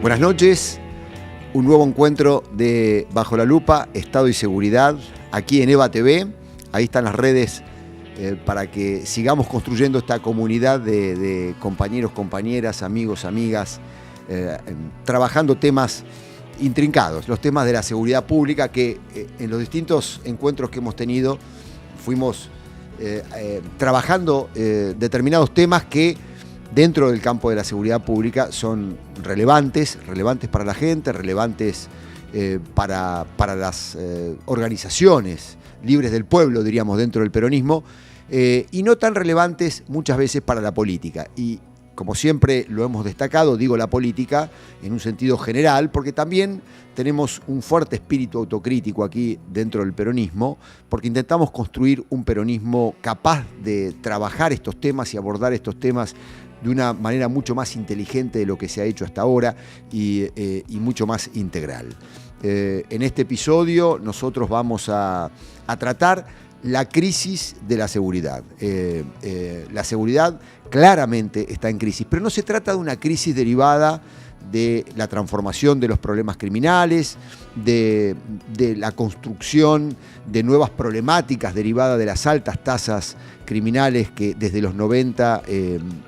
Buenas noches, un nuevo encuentro de Bajo la Lupa, Estado y Seguridad, aquí en EVA TV. Ahí están las redes para que sigamos construyendo esta comunidad de compañeros, compañeras, amigos, amigas, trabajando temas intrincados, los temas de la seguridad pública que en los distintos encuentros que hemos tenido fuimos trabajando determinados temas que dentro del campo de la seguridad pública son relevantes para la gente, relevantes para las organizaciones libres del pueblo, diríamos, dentro del peronismo, y no tan relevantes muchas veces para la política. Y como siempre lo hemos destacado, digo la política en un sentido general, porque también tenemos un fuerte espíritu autocrítico aquí dentro del peronismo, porque intentamos construir un peronismo capaz de trabajar estos temas y abordar estos temas de una manera mucho más inteligente de lo que se ha hecho hasta ahora y mucho más integral. En este episodio nosotros vamos a tratar la crisis de la seguridad. La seguridad claramente está en crisis, pero no se trata de una crisis derivada de la transformación de los problemas criminales, de la construcción de nuevas problemáticas derivadas de las altas tasas criminales que desde los 90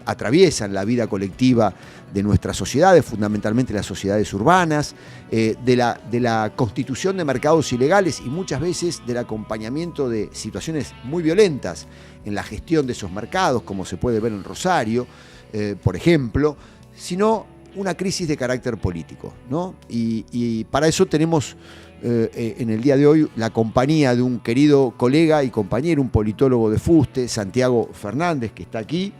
atraviesan la vida colectiva de nuestras sociedades, fundamentalmente las sociedades urbanas, de la constitución de mercados ilegales y muchas veces del acompañamiento de situaciones muy violentas en la gestión de esos mercados, como se puede ver en Rosario, por ejemplo, sino una crisis de carácter político, ¿no? Y para eso tenemos en el día de hoy la compañía de un querido colega y compañero, un politólogo de fuste, Santiago Fernández, que está aquí,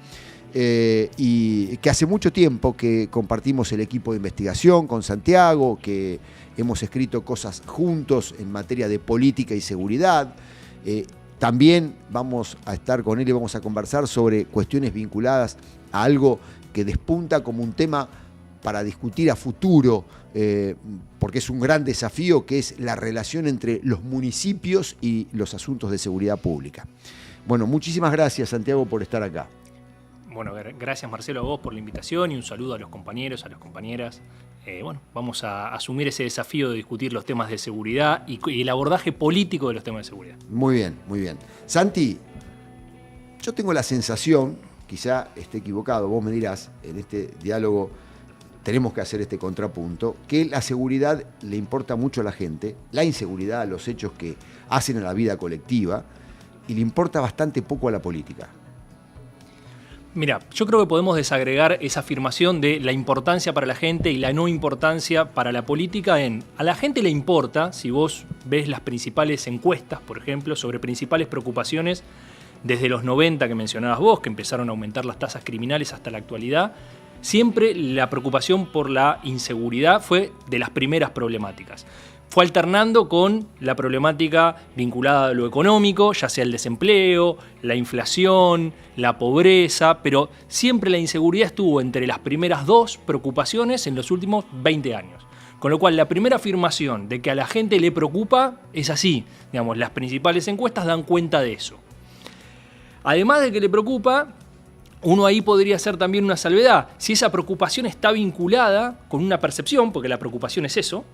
y que hace mucho tiempo que compartimos el equipo de investigación con Santiago, que hemos escrito cosas juntos en materia de política y seguridad. También vamos a estar con él y vamos a conversar sobre cuestiones vinculadas a algo que despunta como un tema para discutir a futuro, porque es un gran desafío, que es la relación entre los municipios y los asuntos de seguridad pública. Bueno, muchísimas gracias, Santiago, por estar acá. Bueno, gracias, Marcelo, a vos por la invitación y un saludo a los compañeros, a las compañeras. Vamos a asumir ese desafío de discutir los temas de seguridad y el abordaje político de los temas de seguridad. Muy bien, muy bien. Santi, yo tengo la sensación, quizá esté equivocado, vos me dirás, en este diálogo tenemos que hacer este contrapunto, que la seguridad le importa mucho a la gente, la inseguridad, los hechos que hacen a la vida colectiva, y le importa bastante poco a la política. Mira, yo creo que podemos desagregar esa afirmación de la importancia para la gente y la no importancia para la política en a la gente le importa, si vos ves las principales encuestas, por ejemplo, sobre principales preocupaciones desde los 90 que mencionabas vos, que empezaron a aumentar las tasas criminales hasta la actualidad, siempre la preocupación por la inseguridad fue de las primeras problemáticas. Fue alternando con la problemática vinculada a lo económico, ya sea el desempleo, la inflación, la pobreza, pero siempre la inseguridad estuvo entre las primeras dos preocupaciones en los últimos 20 años. Con lo cual, la primera afirmación de que a la gente le preocupa es así. Digamos, las principales encuestas dan cuenta de eso. Además de que le preocupa, uno ahí podría hacer también una salvedad. Si esa preocupación está vinculada con una percepción, porque la preocupación es eso,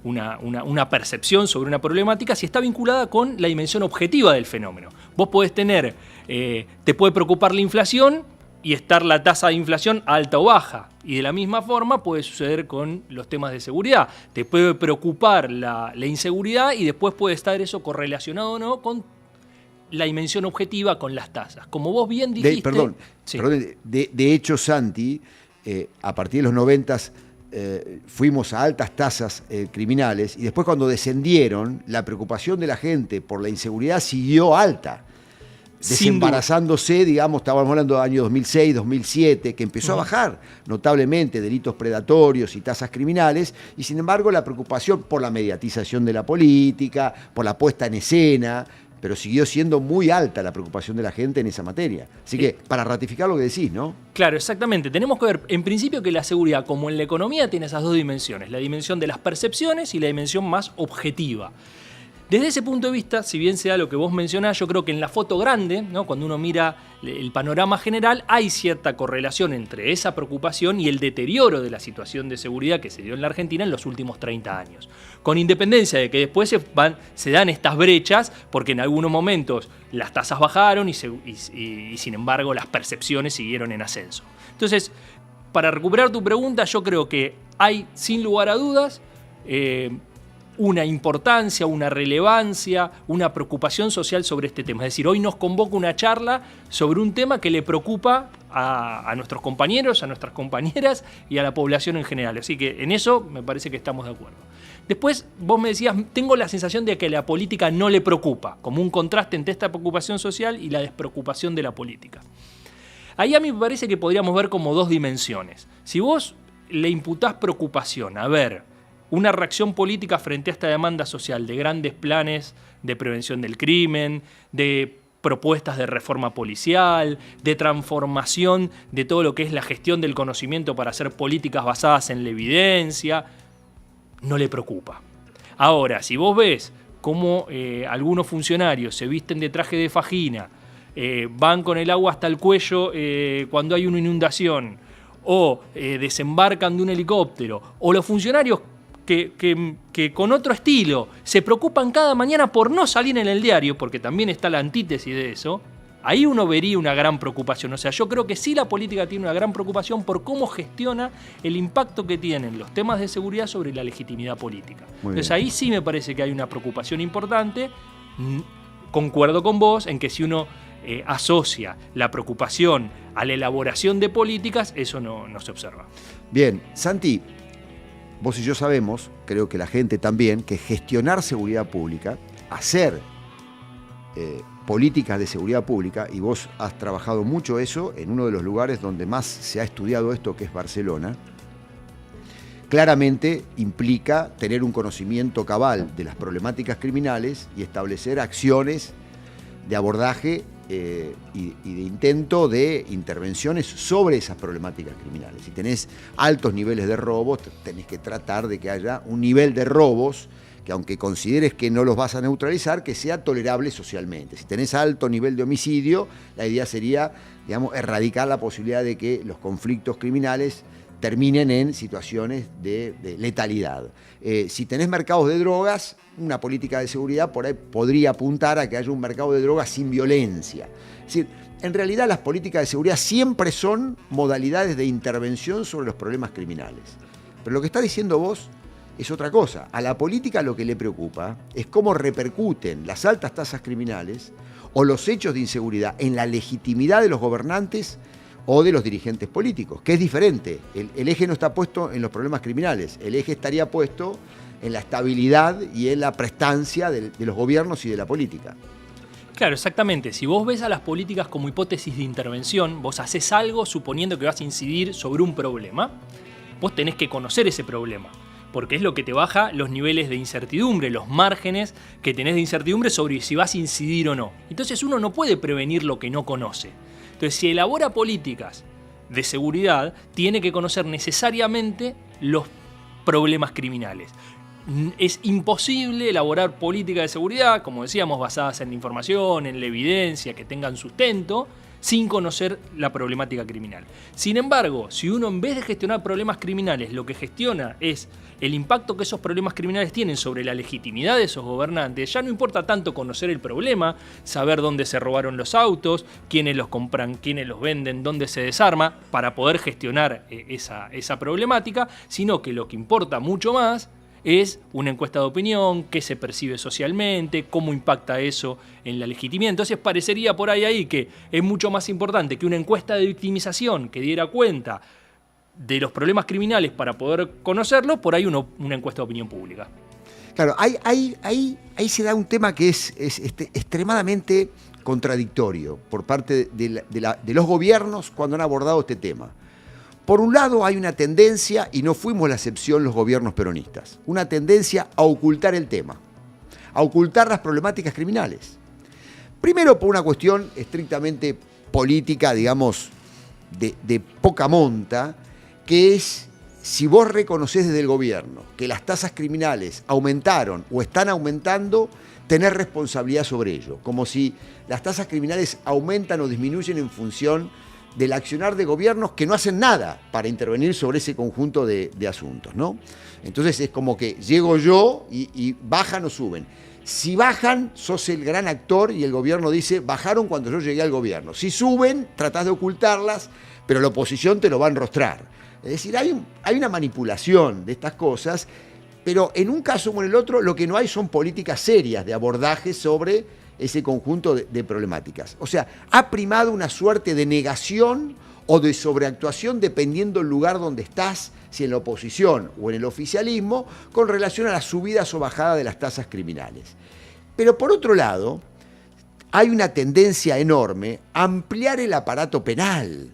una percepción sobre una problemática, si está vinculada con la dimensión objetiva del fenómeno. Vos podés tener, te puede preocupar la inflación y estar la tasa de inflación alta o baja. Y de la misma forma puede suceder con los temas de seguridad. Te puede preocupar la inseguridad y después puede estar eso correlacionado o no con la dimensión objetiva, con las tasas. Como vos bien dijiste... De hecho, Santi, a partir de los 90 fuimos a altas tasas criminales y después cuando descendieron, la preocupación de la gente por la inseguridad siguió alta. Desembarazándose, digamos, estábamos hablando del año 2006, 2007, que empezó a bajar notablemente delitos predatorios y tasas criminales, y sin embargo la preocupación por la mediatización de la política, por la puesta en escena, pero siguió siendo muy alta la preocupación de la gente en esa materia. Así que, para ratificar lo que decís, ¿no? Claro, exactamente. Tenemos que ver, en principio, que la seguridad, como en la economía, tiene esas dos dimensiones. La dimensión de las percepciones y la dimensión más objetiva. Desde ese punto de vista, si bien sea lo que vos mencionás, yo creo que en la foto grande, ¿no?, cuando uno mira el panorama general, hay cierta correlación entre esa preocupación y el deterioro de la situación de seguridad que se dio en la Argentina en los últimos 30 años. Con independencia de que después se dan estas brechas, porque en algunos momentos las tasas bajaron y sin embargo las percepciones siguieron en ascenso. Entonces, para recuperar tu pregunta, yo creo que hay, sin lugar a dudas, una importancia, una relevancia, una preocupación social sobre este tema. Es decir, hoy nos convoca una charla sobre un tema que le preocupa a nuestros compañeros, a nuestras compañeras y a la población en general. Así que en eso me parece que estamos de acuerdo. Después vos me decías, tengo la sensación de que la política no le preocupa, como un contraste entre esta preocupación social y la despreocupación de la política. Ahí a mí me parece que podríamos ver como dos dimensiones. Si vos le imputás preocupación, a ver, una reacción política frente a esta demanda social de grandes planes de prevención del crimen, de propuestas de reforma policial, de transformación de todo lo que es la gestión del conocimiento para hacer políticas basadas en la evidencia, no le preocupa. Ahora, si vos ves cómo algunos funcionarios se visten de traje de fajina, van con el agua hasta el cuello cuando hay una inundación, o desembarcan de un helicóptero, o los funcionarios que con otro estilo se preocupan cada mañana por no salir en el diario, porque también está la antítesis de eso, ahí uno vería una gran preocupación. O sea, yo creo que sí la política tiene una gran preocupación por cómo gestiona el impacto que tienen los temas de seguridad sobre la legitimidad política. Entonces ahí sí me parece que hay una preocupación importante. Concuerdo con vos en que si uno asocia la preocupación a la elaboración de políticas, eso no se observa. Bien, Santi, vos y yo sabemos, creo que la gente también, que gestionar seguridad pública, hacer políticas de seguridad pública, y vos has trabajado mucho eso en uno de los lugares donde más se ha estudiado esto, que es Barcelona, claramente implica tener un conocimiento cabal de las problemáticas criminales y establecer acciones de abordaje y de intento de intervenciones sobre esas problemáticas criminales. Si tenés altos niveles de robos, tenés que tratar de que haya un nivel de robos que, aunque consideres que no los vas a neutralizar, que sea tolerable socialmente. Si tenés alto nivel de homicidio, la idea sería, digamos, erradicar la posibilidad de que los conflictos criminales terminen en situaciones de letalidad. Si tenés mercados de drogas, una política de seguridad por ahí podría apuntar a que haya un mercado de drogas sin violencia. Es decir, en realidad las políticas de seguridad siempre son modalidades de intervención sobre los problemas criminales. Pero lo que está diciendo vos es otra cosa. A la política lo que le preocupa es cómo repercuten las altas tasas criminales o los hechos de inseguridad en la legitimidad de los gobernantes o de los dirigentes políticos, que es diferente. El eje no está puesto en los problemas criminales, el eje estaría puesto en la estabilidad y en la prestancia de los gobiernos y de la política. Claro, exactamente. Si vos ves a las políticas como hipótesis de intervención, vos haces algo suponiendo que vas a incidir sobre un problema, vos tenés que conocer ese problema, porque es lo que te baja los niveles de incertidumbre, los márgenes que tenés de incertidumbre sobre si vas a incidir o no. Entonces uno no puede prevenir lo que no conoce. Entonces, si elabora políticas de seguridad, tiene que conocer necesariamente los problemas criminales. Es imposible elaborar políticas de seguridad, como decíamos, basadas en la información, en la evidencia, que tengan sustento, sin conocer la problemática criminal. Sin embargo, si uno en vez de gestionar problemas criminales, lo que gestiona es el impacto que esos problemas criminales tienen sobre la legitimidad de esos gobernantes, ya no importa tanto conocer el problema, saber dónde se robaron los autos, quiénes los compran, quiénes los venden, dónde se desarma, para poder gestionar esa problemática, sino que lo que importa mucho más es una encuesta de opinión, qué se percibe socialmente, cómo impacta eso en la legitimidad. Entonces parecería por ahí que es mucho más importante que una encuesta de victimización que diera cuenta de los problemas criminales para poder conocerlos, por ahí una encuesta de opinión pública. Claro, ahí se da un tema que es extremadamente contradictorio por parte de los gobiernos cuando han abordado este tema. Por un lado hay una tendencia, y no fuimos la excepción los gobiernos peronistas, una tendencia a ocultar el tema, a ocultar las problemáticas criminales. Primero por una cuestión estrictamente política, digamos, de poca monta, que es si vos reconocés desde el gobierno que las tasas criminales aumentaron o están aumentando, tener responsabilidad sobre ello, como si las tasas criminales aumentan o disminuyen en función del accionar de gobiernos que no hacen nada para intervenir sobre ese conjunto de asuntos, ¿no? Entonces es como que llego yo y bajan o suben. Si bajan, sos el gran actor y el gobierno dice, bajaron cuando yo llegué al gobierno. Si suben, tratás de ocultarlas, pero la oposición te lo va a enrostrar. Es decir, hay una manipulación de estas cosas, pero en un caso como en el otro, lo que no hay son políticas serias de abordaje sobre ese conjunto de problemáticas. O sea, ha primado una suerte de negación o de sobreactuación dependiendo del lugar donde estás, si en la oposición o en el oficialismo, con relación a las subidas o bajadas de las tasas criminales. Pero por otro lado, hay una tendencia enorme a ampliar el aparato penal,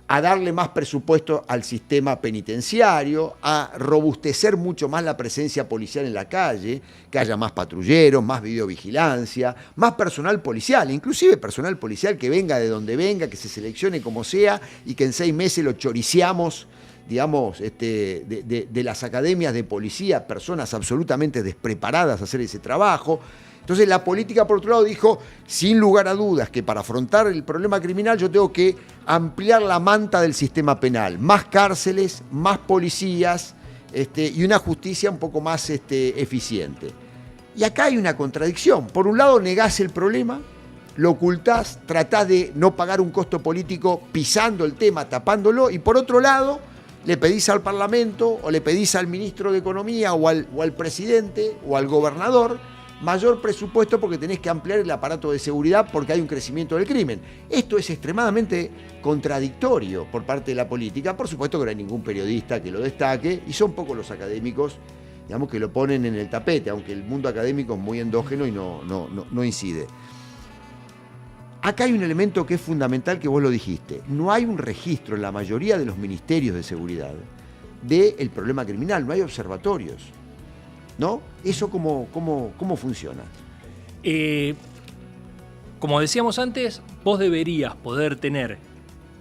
a darle más presupuesto al sistema penitenciario, a robustecer mucho más la presencia policial en la calle, que haya más patrulleros, más videovigilancia, más personal policial, inclusive personal policial que venga de donde venga, que se seleccione como sea y que en 6 meses lo choriciamos, digamos, de las academias de policía, personas absolutamente despreparadas a hacer ese trabajo. Entonces la política, por otro lado, dijo, sin lugar a dudas, que para afrontar el problema criminal yo tengo que ampliar la manta del sistema penal, más cárceles, más policías y una justicia un poco más eficiente. Y acá hay una contradicción. Por un lado negás el problema, lo ocultás, tratás de no pagar un costo político pisando el tema, tapándolo, y por otro lado le pedís al Parlamento o le pedís al ministro de Economía o al presidente o al gobernador mayor presupuesto porque tenés que ampliar el aparato de seguridad porque hay un crecimiento del crimen. Esto es extremadamente contradictorio por parte de la política. Por supuesto que no hay ningún periodista que lo destaque y son pocos los académicos, digamos, que lo ponen en el tapete, aunque el mundo académico es muy endógeno y no incide. Acá hay un elemento que es fundamental que vos lo dijiste. No hay un registro en la mayoría de los ministerios de seguridad del problema criminal, no hay observatorios, ¿no? ¿Eso cómo funciona? Como decíamos antes, vos deberías poder tener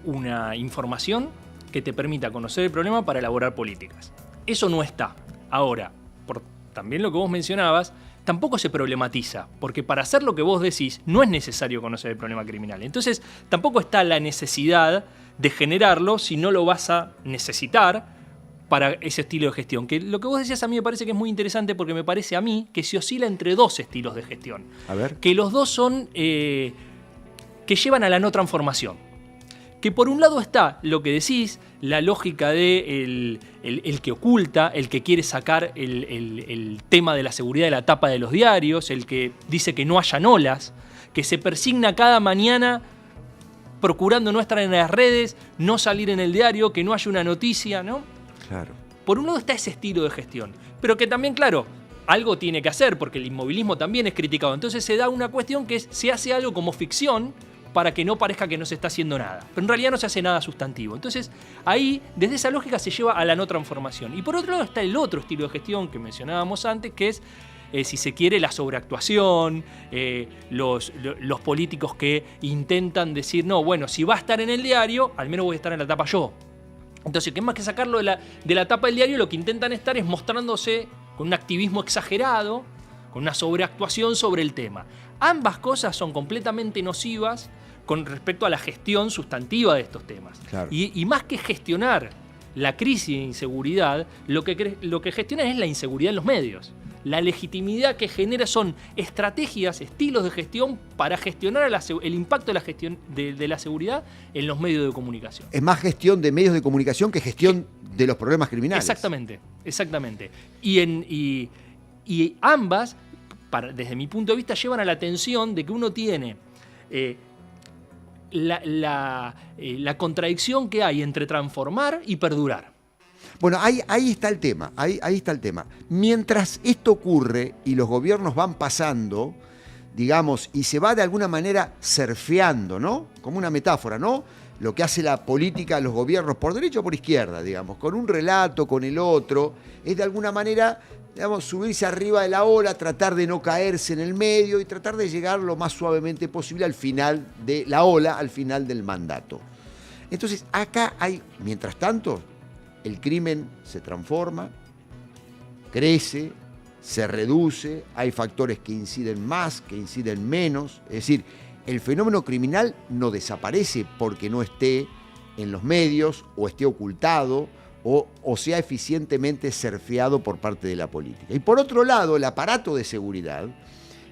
una información que te permita conocer el problema para elaborar políticas. Eso no está. Ahora, por también lo que vos mencionabas, tampoco se problematiza, porque para hacer lo que vos decís no es necesario conocer el problema criminal. Entonces, tampoco está la necesidad de generarlo si no lo vas a necesitar para ese estilo de gestión. Que lo que vos decías a mí me parece que es muy interesante porque me parece a mí que se oscila entre 2 estilos de gestión. A ver. Que los dos son que llevan a la no transformación. Que por un lado está lo que decís, la lógica de el que oculta, el que quiere sacar el tema de la seguridad de la tapa de los diarios, el que dice que no hayan olas, que se persigna cada mañana procurando no estar en las redes, no salir en el diario, que no haya una noticia, ¿no? Claro. Por un lado está ese estilo de gestión, pero que también, claro, algo tiene que hacer, porque el inmovilismo también es criticado. Entonces se da una cuestión que es, se hace algo como ficción para que no parezca que no se está haciendo nada. Pero en realidad no se hace nada sustantivo. Entonces ahí, desde esa lógica, se lleva a la no transformación. Y por otro lado está el otro estilo de gestión que mencionábamos antes, que es, si se quiere, la sobreactuación, los políticos que intentan decir, no, bueno, si va a estar en el diario, al menos voy a estar en la tapa yo. Entonces, que más que sacarlo de la tapa del diario, lo que intentan estar es mostrándose con un activismo exagerado, con una sobreactuación sobre el tema. Ambas cosas son completamente nocivas con respecto a la gestión sustantiva de estos temas. Claro. Y más que gestionar la crisis de inseguridad, lo que gestiona es la inseguridad en los medios. La legitimidad que genera son estrategias, estilos de gestión para gestionar el impacto de la gestión de la seguridad en los medios de comunicación. Es más gestión de medios de comunicación que gestión de los problemas criminales. Exactamente. Y ambas, desde mi punto de vista, llevan a la tensión de que uno tiene la contradicción que hay entre transformar y perdurar. Bueno, ahí está el tema, ahí está el tema. Mientras esto ocurre y los gobiernos van pasando, digamos, y se va de alguna manera surfeando, ¿no? Como una metáfora, ¿no? Lo que hace la política, los gobiernos, por derecha o por izquierda, digamos, con un relato, con el otro, es de alguna manera, digamos, subirse arriba de la ola, tratar de no caerse en el medio y tratar de llegar lo más suavemente posible al final de la ola, al final del mandato. Entonces, acá hay, mientras tanto, el crimen se transforma, crece, se reduce, hay factores que inciden más, que inciden menos. Es decir, el fenómeno criminal no desaparece porque no esté en los medios o esté ocultado o sea eficientemente surfeado por parte de la política. Y por otro lado, el aparato de seguridad,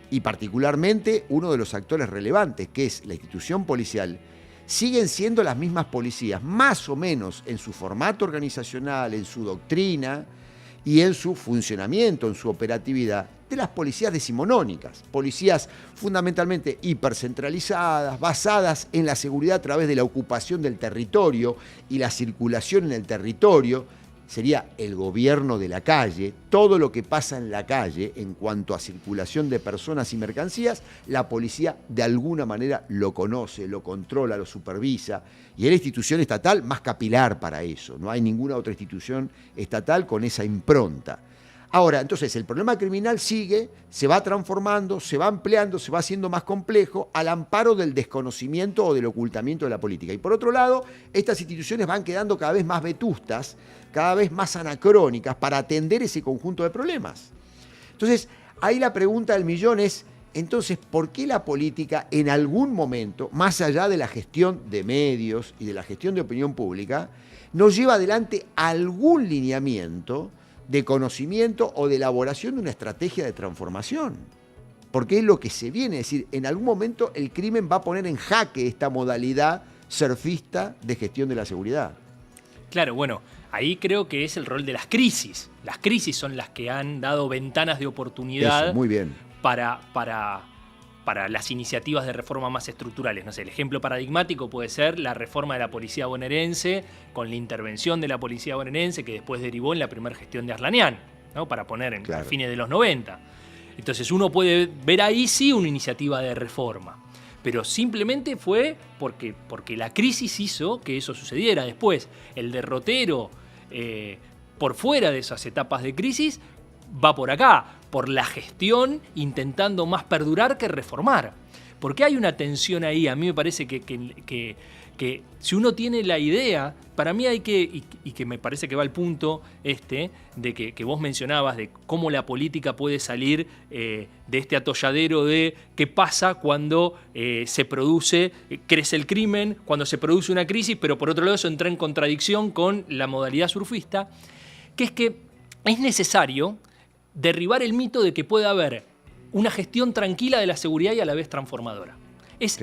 y particularmente uno de los actores relevantes, que es la institución policial, siguen siendo las mismas policías, más o menos en su formato organizacional, en su doctrina y en su funcionamiento, en su operatividad, de las policías decimonónicas, policías fundamentalmente hipercentralizadas, basadas en la seguridad a través de la ocupación del territorio y la circulación en el territorio. Sería el gobierno de la calle, todo lo que pasa en la calle en cuanto a circulación de personas y mercancías, la policía de alguna manera lo conoce, lo controla, lo supervisa, y es la institución estatal más capilar para eso. No hay ninguna otra institución estatal con esa impronta. Ahora, entonces, el problema criminal sigue, se va transformando, se va ampliando, se va haciendo más complejo al amparo del desconocimiento o del ocultamiento de la política. Y por otro lado, estas instituciones van quedando cada vez más vetustas, cada vez más anacrónicas para atender ese conjunto de problemas. Entonces, ahí la pregunta del millón es, entonces, ¿por qué la política en algún momento, más allá de la gestión de medios y de la gestión de opinión pública, nos lleva adelante algún lineamiento de conocimiento o de elaboración de una estrategia de transformación? Porque es lo que se viene, es decir, en algún momento el crimen va a poner en jaque esta modalidad surfista de gestión de la seguridad. Claro, bueno, ahí creo que es el rol de las crisis. Las crisis son las que han dado ventanas de oportunidad. Eso, muy bien. Para las iniciativas de reforma más estructurales. No sé, el ejemplo paradigmático puede ser la reforma de la policía bonaerense, con la intervención de la policía bonaerense que después derivó en la primera gestión de Arlanián, ¿no? Para poner a fines de los 90. Entonces uno puede ver ahí sí una iniciativa de reforma, pero simplemente fue porque la crisis hizo que eso sucediera. Después, el derrotero por fuera de esas etapas de crisis va por acá, por la gestión, intentando más perdurar que reformar. Porque hay una tensión ahí, a mí me parece que si uno tiene la idea, para mí hay que, y que me parece que va al punto de que vos mencionabas, de cómo la política puede salir de este atolladero de qué pasa cuando se produce, crece el crimen, cuando se produce una crisis, pero por otro lado eso entra en contradicción con la modalidad surfista, que es necesario derribar el mito de que puede haber una gestión tranquila de la seguridad y a la vez transformadora. Es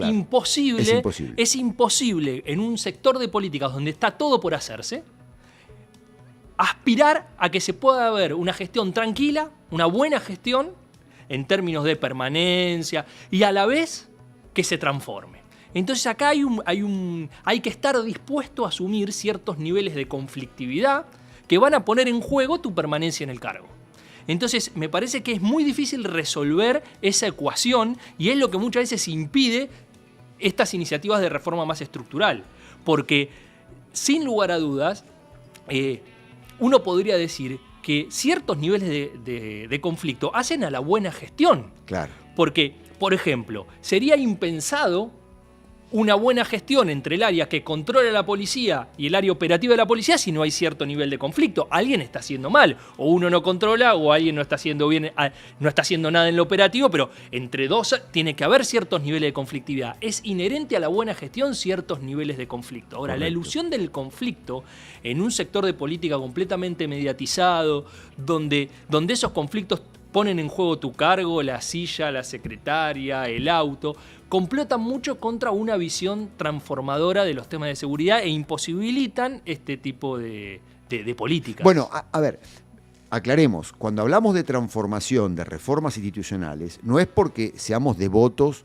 imposible en un sector de políticas donde está todo por hacerse, aspirar a que se pueda haber una gestión tranquila, una buena gestión en términos de permanencia y a la vez que se transforme. Entonces acá hay que estar dispuesto a asumir ciertos niveles de conflictividad que van a poner en juego tu permanencia en el cargo. Entonces, me parece que es muy difícil resolver esa ecuación y es lo que muchas veces impide estas iniciativas de reforma más estructural. Porque, sin lugar a dudas, uno podría decir que ciertos niveles de conflicto hacen a la buena gestión. Claro. Porque, por ejemplo, sería impensado una buena gestión entre el área que controla la policía y el área operativa de la policía si no hay cierto nivel de conflicto. Alguien está haciendo mal, o uno no controla, o alguien no está haciendo bien, no está haciendo nada en lo operativo, pero entre dos tiene que haber ciertos niveles de conflictividad. Es inherente a la buena gestión ciertos niveles de conflicto. Ahora, correcto, la ilusión del conflicto en un sector de política completamente mediatizado, donde esos conflictos ponen en juego tu cargo, la silla, la secretaria, el auto, complotan mucho contra una visión transformadora de los temas de seguridad e imposibilitan este tipo de políticas. Bueno, a ver, aclaremos, cuando hablamos de transformación, de reformas institucionales, no es porque seamos devotos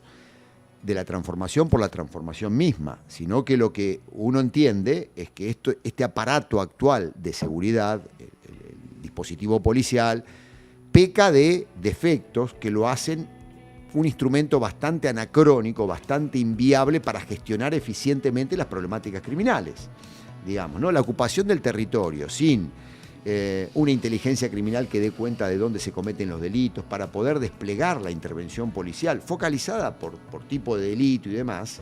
de la transformación por la transformación misma, sino que lo que uno entiende es que este aparato actual de seguridad, el dispositivo policial, peca de defectos que lo hacen un instrumento bastante anacrónico, bastante inviable para gestionar eficientemente las problemáticas criminales. Digamos, ¿no? La ocupación del territorio sin una inteligencia criminal que dé cuenta de dónde se cometen los delitos, para poder desplegar la intervención policial focalizada por tipo de delito y demás,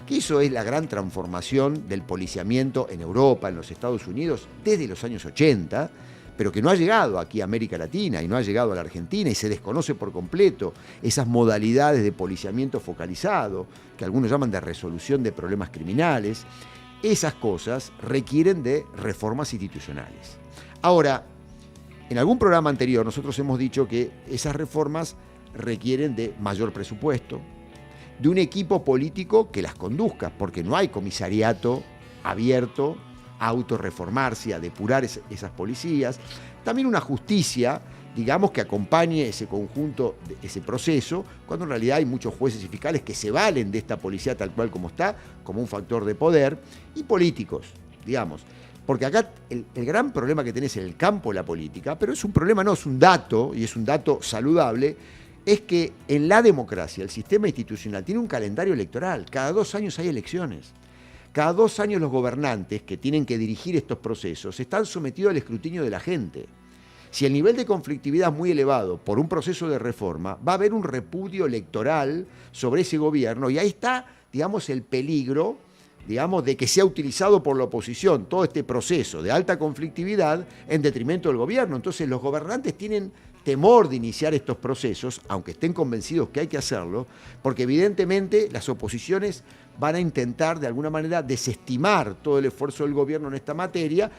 que eso es la gran transformación del policiamiento en Europa, en los Estados Unidos, desde los años 80, pero que no ha llegado aquí a América Latina y no ha llegado a la Argentina y se desconoce por completo esas modalidades de policiamiento focalizado, que algunos llaman de resolución de problemas criminales. Esas cosas requieren de reformas institucionales. Ahora, en algún programa anterior nosotros hemos dicho que esas reformas requieren de mayor presupuesto, de un equipo político que las conduzca, porque no hay comisariato abierto a autorreformarse, a depurar esas policías. También una justicia, digamos, que acompañe ese conjunto, ese proceso, cuando en realidad hay muchos jueces y fiscales que se valen de esta policía tal cual como está, como un factor de poder, y políticos, digamos. Porque acá el gran problema que tenés en el campo de la política, pero es un problema, no, es un dato, y es un dato saludable, es que en la democracia el sistema institucional tiene un calendario electoral. Cada 2 años hay elecciones. Cada 2 años los gobernantes que tienen que dirigir estos procesos están sometidos al escrutinio de la gente. Si el nivel de conflictividad es muy elevado por un proceso de reforma, va a haber un repudio electoral sobre ese gobierno y ahí está, digamos, el peligro, digamos, de que sea utilizado por la oposición todo este proceso de alta conflictividad en detrimento del gobierno. Entonces los gobernantes tienen temor de iniciar estos procesos, aunque estén convencidos que hay que hacerlo, porque evidentemente las oposiciones van a intentar de alguna manera desestimar todo el esfuerzo del gobierno en esta materia.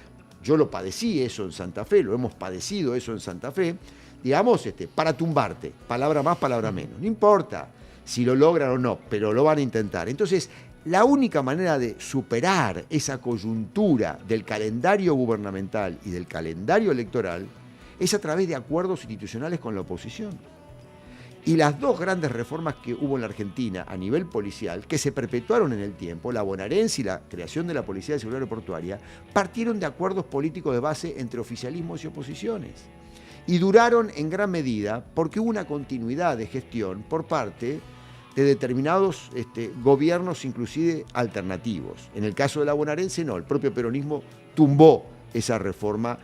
Yo lo padecí eso en Santa Fe, lo hemos padecido eso en Santa Fe, digamos, para tumbarte, palabra más, palabra menos. No importa si lo logran o no, pero lo van a intentar. Entonces, la única manera de superar esa coyuntura del calendario gubernamental y del calendario electoral es a través de acuerdos institucionales con la oposición. Y las 2 grandes reformas que hubo en la Argentina a nivel policial, que se perpetuaron en el tiempo, la bonaerense y la creación de la Policía de Seguridad Aeroportuaria, partieron de acuerdos políticos de base entre oficialismos y oposiciones. Y duraron en gran medida porque hubo una continuidad de gestión por parte de determinados gobiernos, inclusive alternativos. En el caso de la bonaerense, no, el propio peronismo tumbó esa reforma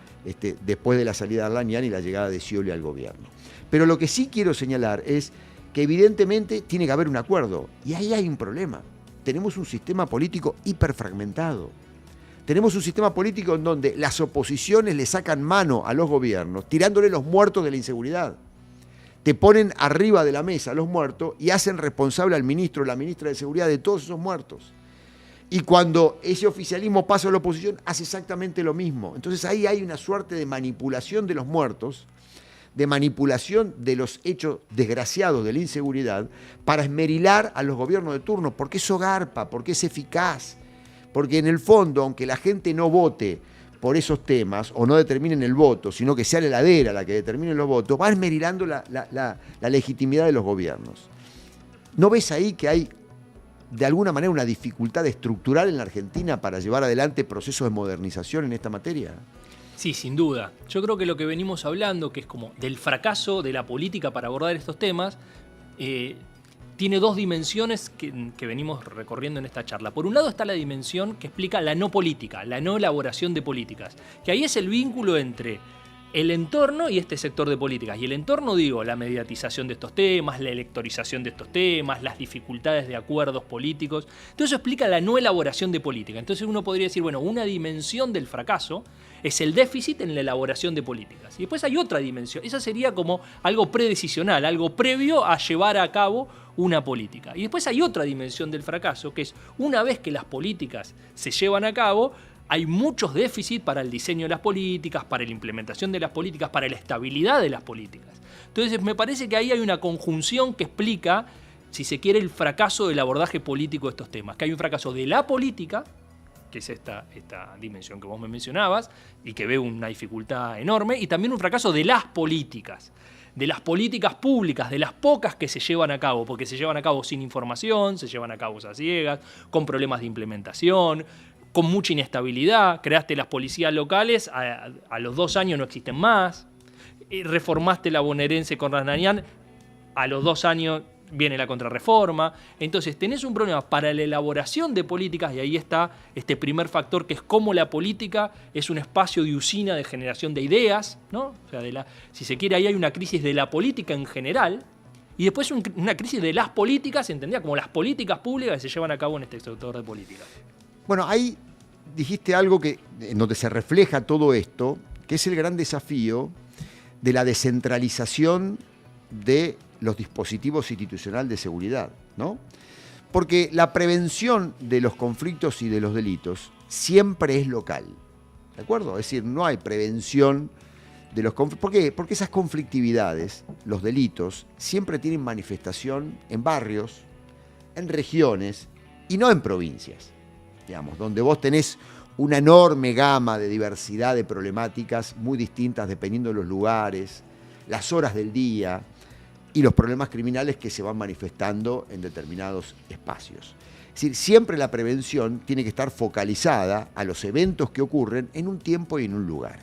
después de la salida de Arlanian y la llegada de Scioli al gobierno. Pero lo que sí quiero señalar es que evidentemente tiene que haber un acuerdo, y ahí hay un problema. Tenemos un sistema político hiperfragmentado. Tenemos un sistema político en donde las oposiciones le sacan mano a los gobiernos, tirándole los muertos de la inseguridad. Te ponen arriba de la mesa a los muertos y hacen responsable al ministro o la ministra de Seguridad de todos esos muertos. Y cuando ese oficialismo pasa a la oposición, hace exactamente lo mismo. Entonces ahí hay una suerte de manipulación de los muertos, de manipulación de los hechos desgraciados de la inseguridad para esmerilar a los gobiernos de turno, porque eso garpa, porque es eficaz, porque en el fondo, aunque la gente no vote por esos temas o no determinen el voto, sino que sea la heladera la que determine los votos, va esmerilando la legitimidad de los gobiernos. ¿No ves ahí que hay de alguna manera una dificultad estructural en la Argentina para llevar adelante procesos de modernización en esta materia? Sí, sin duda. Yo creo que lo que venimos hablando, que es como del fracaso de la política para abordar estos temas, tiene 2 dimensiones que venimos recorriendo en esta charla. Por un lado está la dimensión que explica la no política, la no elaboración de políticas, que ahí es el vínculo entre el entorno y este sector de políticas. Y el entorno, digo, la mediatización de estos temas, la electorización de estos temas, las dificultades de acuerdos políticos. Todo eso explica la no elaboración de política. Entonces uno podría decir, bueno, una dimensión del fracaso es el déficit en la elaboración de políticas. Y después hay otra dimensión. Esa sería como algo predecisional, algo previo a llevar a cabo una política. Y después hay otra dimensión del fracaso, que es una vez que las políticas se llevan a cabo, hay muchos déficits para el diseño de las políticas, para la implementación de las políticas, para la estabilidad de las políticas. Entonces me parece que ahí hay una conjunción que explica, si se quiere, el fracaso del abordaje político de estos temas. Que hay un fracaso de la política, que es esta dimensión que vos me mencionabas, y que ve una dificultad enorme, y también un fracaso de las políticas públicas, de las pocas que se llevan a cabo, porque se llevan a cabo sin información, se llevan a cabo a ciegas, con problemas de implementación, con mucha inestabilidad. Creaste las policías locales, a los 2 años no existen más. Reformaste la bonaerense con Arlanian, a los 2 años viene la contrarreforma. Entonces tenés un problema para la elaboración de políticas, y ahí está este primer factor, que es cómo la política es un espacio de usina de generación de ideas, ¿no? O sea, si se quiere, ahí hay una crisis de la política en general, y después una crisis de las políticas, entendida como las políticas públicas que se llevan a cabo en este sector de política. Bueno, ahí dijiste algo en donde se refleja todo esto, que es el gran desafío de la descentralización de los dispositivos institucionales de seguridad, ¿no? Porque la prevención de los conflictos y de los delitos siempre es local, ¿de acuerdo? Es decir, no hay prevención de los conflictos. ¿Por qué? Porque esas conflictividades, los delitos, siempre tienen manifestación en barrios, en regiones y no en provincias, digamos, donde vos tenés una enorme gama de diversidad de problemáticas muy distintas dependiendo de los lugares, las horas del día y los problemas criminales que se van manifestando en determinados espacios. Es decir, siempre la prevención tiene que estar focalizada a los eventos que ocurren en un tiempo y en un lugar.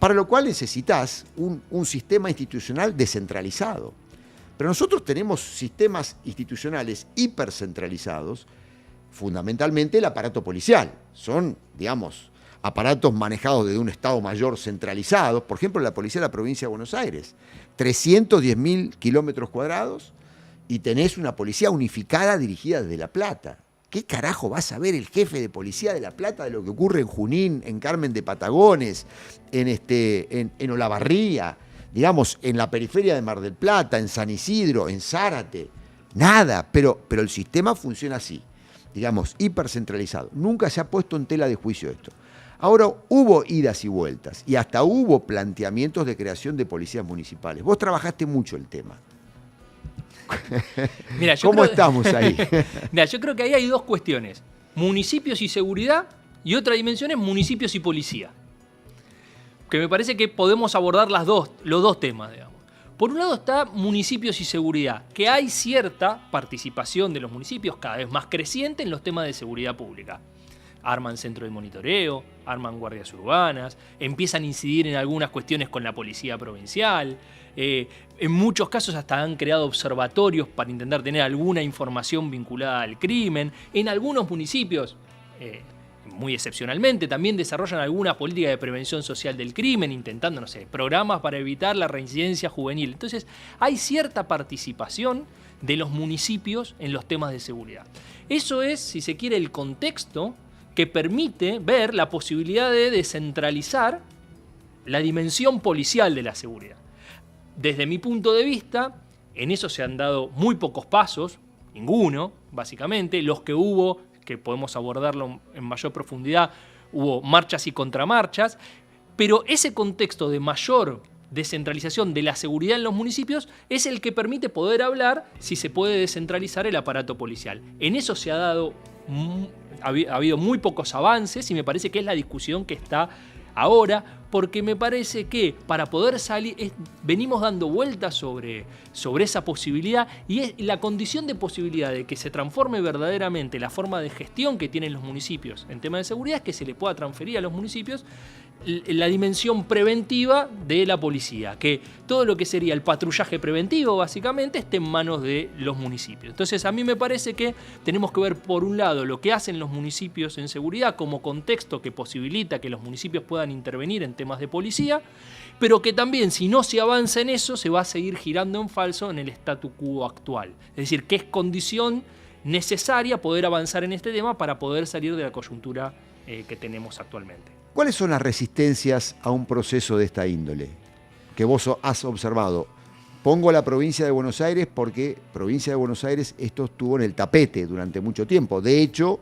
Para lo cual necesitas un sistema institucional descentralizado. Pero nosotros tenemos sistemas institucionales hipercentralizados, fundamentalmente el aparato policial. Son, digamos, aparatos manejados desde un Estado Mayor centralizado. Por ejemplo, la Policía de la Provincia de Buenos Aires. 310.000 kilómetros cuadrados y tenés una policía unificada dirigida desde La Plata. ¿Qué carajo va a saber el jefe de policía de La Plata de lo que ocurre en Junín, en Carmen de Patagones, en Olavarría, digamos, en la periferia de Mar del Plata, en San Isidro, en Zárate? Nada, pero el sistema funciona así, digamos, hipercentralizado. Nunca se ha puesto en tela de juicio esto. Ahora, hubo idas y vueltas y hasta hubo planteamientos de creación de policías municipales. Vos trabajaste mucho el tema. Mira, ¿Cómo estamos ahí? Mira, yo creo que ahí hay dos cuestiones. Municipios y seguridad y otra dimensión es municipios y policía. Que me parece que podemos abordar los dos temas, digamos. Por un lado está municipios y seguridad, que hay cierta participación de los municipios cada vez más creciente en los temas de seguridad pública. Arman centros de monitoreo, arman guardias urbanas, empiezan a incidir en algunas cuestiones con la policía provincial. En muchos casos hasta han creado observatorios para intentar tener alguna información vinculada al crimen. En algunos municipios, muy excepcionalmente, también desarrollan alguna política de prevención social del crimen, intentando, no sé, programas para evitar la reincidencia juvenil. Entonces, hay cierta participación de los municipios en los temas de seguridad. Eso es, si se quiere, el contexto que permite ver la posibilidad de descentralizar la dimensión policial de la seguridad. Desde mi punto de vista, en eso se han dado muy pocos pasos, ninguno, básicamente. Los que hubo, que podemos abordarlo en mayor profundidad, hubo marchas y contramarchas, pero ese contexto de mayor descentralización de la seguridad en los municipios es el que permite poder hablar si se puede descentralizar el aparato policial. En eso se ha dado, ha habido muy pocos avances y me parece que es la discusión que está ahora, porque me parece que para poder salir, venimos dando vueltas sobre esa posibilidad y es la condición de posibilidad de que se transforme verdaderamente la forma de gestión que tienen los municipios en tema de seguridad, es que se le pueda transferir a los municipios la dimensión preventiva de la policía, que todo lo que sería el patrullaje preventivo básicamente esté en manos de los municipios. Entonces a mí me parece que tenemos que ver por un lado lo que hacen los municipios en seguridad como contexto que posibilita que los municipios puedan intervenir en temas de policía, pero que también si no se avanza en eso se va a seguir girando en falso en el statu quo actual. Es decir, que es condición necesaria poder avanzar en este tema para poder salir de la coyuntura que tenemos actualmente. ¿Cuáles son las resistencias a un proceso de esta índole que vos has observado? Pongo la provincia de Buenos Aires porque provincia de Buenos Aires esto estuvo en el tapete durante mucho tiempo. De hecho,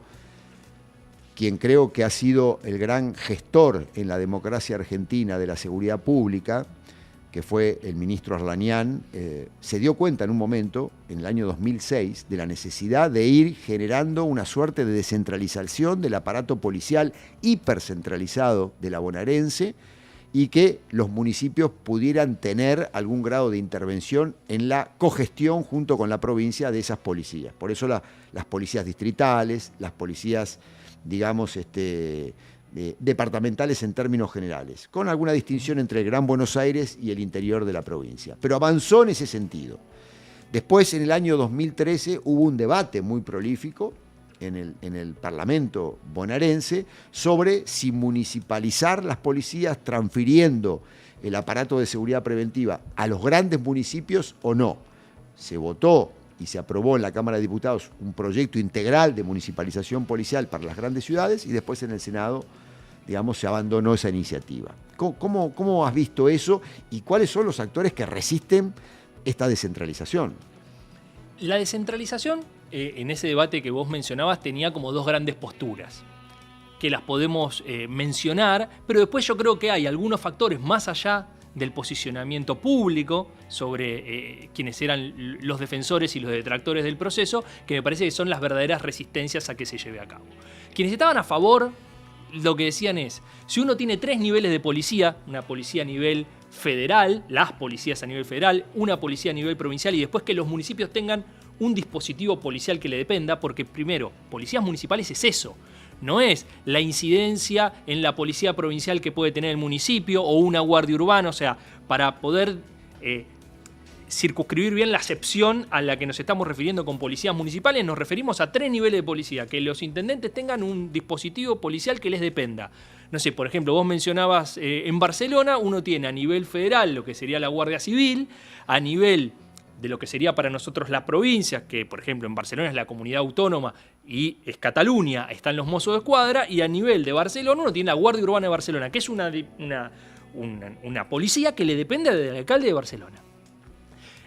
quien creo que ha sido el gran gestor en la democracia argentina de la seguridad pública, que fue el ministro Arlanián, se dio cuenta en un momento, en el año 2006, de la necesidad de ir generando una suerte de descentralización del aparato policial hipercentralizado de la bonaerense y que los municipios pudieran tener algún grado de intervención en la cogestión junto con la provincia de esas policías. Por eso las policías distritales, las policías, digamos, departamentales en términos generales, con alguna distinción entre el Gran Buenos Aires y el interior de la provincia. Pero avanzó en ese sentido. Después, en el año 2013, hubo un debate muy prolífico en el Parlamento bonaerense sobre si municipalizar las policías transfiriendo el aparato de seguridad preventiva a los grandes municipios o no. Se votó y se aprobó en la Cámara de Diputados un proyecto integral de municipalización policial para las grandes ciudades y después en el Senado digamos, se abandonó esa iniciativa. ¿Cómo has visto eso y cuáles son los actores que resisten esta descentralización? La descentralización, en ese debate que vos mencionabas, tenía como dos grandes posturas, que las podemos mencionar, pero después yo creo que hay algunos factores más allá del posicionamiento público sobre quienes eran los defensores y los detractores del proceso, que me parece que son las verdaderas resistencias a que se lleve a cabo. Quienes estaban a favor, lo que decían es, si uno tiene 3 niveles de policía, una policía a nivel federal, las policías a nivel federal, una policía a nivel provincial y después que los municipios tengan un dispositivo policial que le dependa, porque primero, policías municipales es eso, no es la incidencia en la policía provincial que puede tener el municipio o una guardia urbana, o sea, para poder circunscribir bien la acepción a la que nos estamos refiriendo con policías municipales, nos referimos a 3 niveles de policía, que los intendentes tengan un dispositivo policial que les dependa. No sé, por ejemplo, vos mencionabas en Barcelona, uno tiene a nivel federal lo que sería la Guardia Civil, a nivel de lo que sería para nosotros la provincia, que por ejemplo en Barcelona es la comunidad autónoma y es Cataluña, están los Mossos de Escuadra, y a nivel de Barcelona uno tiene la Guardia Urbana de Barcelona, que es una policía que le depende del alcalde de Barcelona.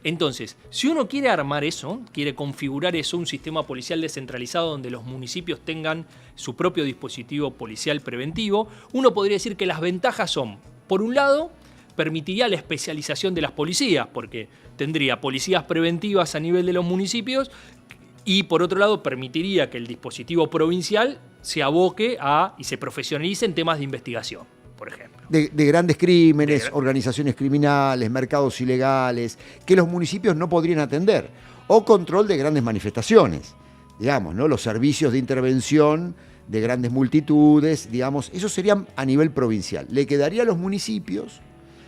Entonces, si uno quiere armar eso, quiere configurar eso, un sistema policial descentralizado donde los municipios tengan su propio dispositivo policial preventivo, uno podría decir que las ventajas son, por un lado, permitiría la especialización de las policías, porque tendría policías preventivas a nivel de los municipios y, por otro lado, permitiría que el dispositivo provincial se aboque y se profesionalice en temas de investigación, por ejemplo. De grandes crímenes, organizaciones criminales, mercados ilegales, que los municipios no podrían atender, o control de grandes manifestaciones, digamos, ¿no? Los servicios de intervención de grandes multitudes, digamos, eso sería a nivel provincial. Le quedaría a los municipios,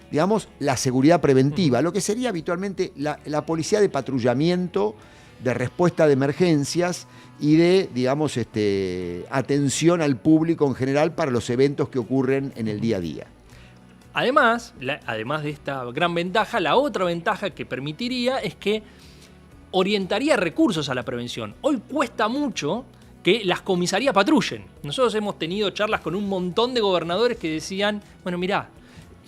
digamos, la seguridad preventiva, lo que sería habitualmente la policía de patrullamiento, de respuesta de emergencias y de, digamos, atención al público en general para los eventos que ocurren en el día a día. Además de esta gran ventaja, la otra ventaja que permitiría es que orientaría recursos a la prevención. Hoy cuesta mucho que las comisarías patrullen. Nosotros hemos tenido charlas con un montón de gobernadores que decían, bueno, mirá,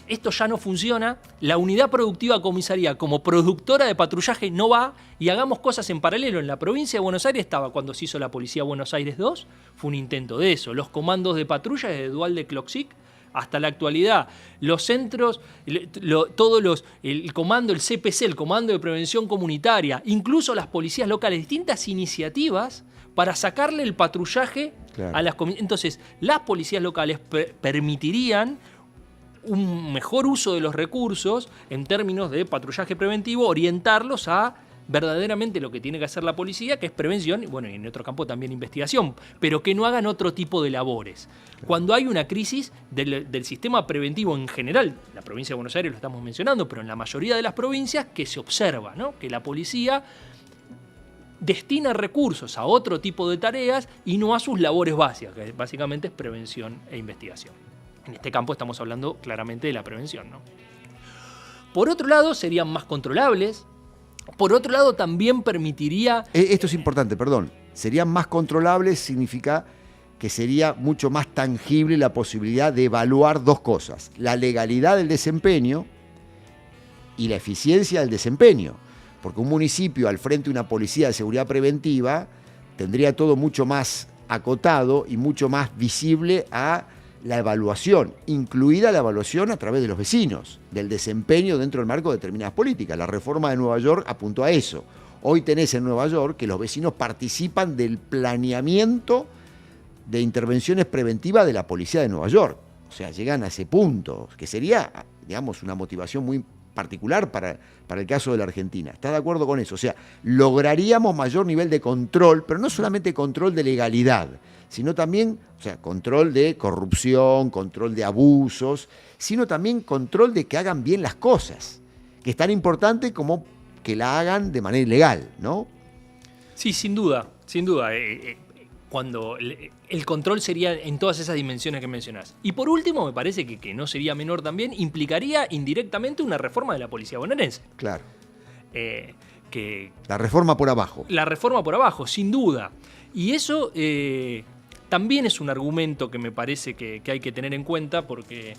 esto ya no funciona, la unidad productiva comisaría como productora de patrullaje no va y hagamos cosas en paralelo. En la provincia de Buenos Aires estaba cuando se hizo la Policía Buenos Aires 2, fue un intento de eso. Los comandos de patrulla desde Dualde Cloxic hasta la actualidad, los centros, el comando, el CPC, el Comando de Prevención Comunitaria, incluso las policías locales, distintas iniciativas para sacarle el patrullaje a las comunidades. Entonces, las policías locales permitirían un mejor uso de los recursos en términos de patrullaje preventivo, orientarlos a verdaderamente lo que tiene que hacer la policía, que es prevención, y bueno, y en otro campo también investigación, pero que no hagan otro tipo de labores. Claro. Cuando hay una crisis del sistema preventivo en general, la provincia de Buenos Aires lo estamos mencionando, pero en la mayoría de las provincias, que se observa, ¿no? Que la policía destina recursos a otro tipo de tareas y no a sus labores básicas, que básicamente es prevención e investigación. En este campo estamos hablando claramente de la prevención, ¿no? Por otro lado, serían más controlables. Por otro lado, también permitiría... Esto es importante, perdón. Serían más controlables significa que sería mucho más tangible la posibilidad de evaluar dos cosas: la legalidad del desempeño y la eficiencia del desempeño. Porque un municipio al frente de una policía de seguridad preventiva tendría todo mucho más acotado y mucho más visible a la evaluación, incluida la evaluación a través de los vecinos, del desempeño dentro del marco de determinadas políticas. La reforma de Nueva York apuntó a eso. Hoy tenés en Nueva York que los vecinos participan del planeamiento de intervenciones preventivas de la policía de Nueva York. O sea, llegan a ese punto, que sería, digamos, una motivación muy particular para el caso de la Argentina. ¿Estás de acuerdo con eso? O sea, lograríamos mayor nivel de control, pero no solamente control de legalidad, sino también, o sea, control de corrupción, control de abusos, sino también control de que hagan bien las cosas, que es tan importante como que la hagan de manera ilegal, ¿no? Sí, sin duda, sin duda. Cuando el control sería en todas esas dimensiones que mencionás. Y por último, me parece que no sería menor también, implicaría indirectamente una reforma de la policía bonaerense. Claro. La reforma por abajo. La reforma por abajo, sin duda. Y eso también es un argumento que me parece que hay que tener en cuenta, porque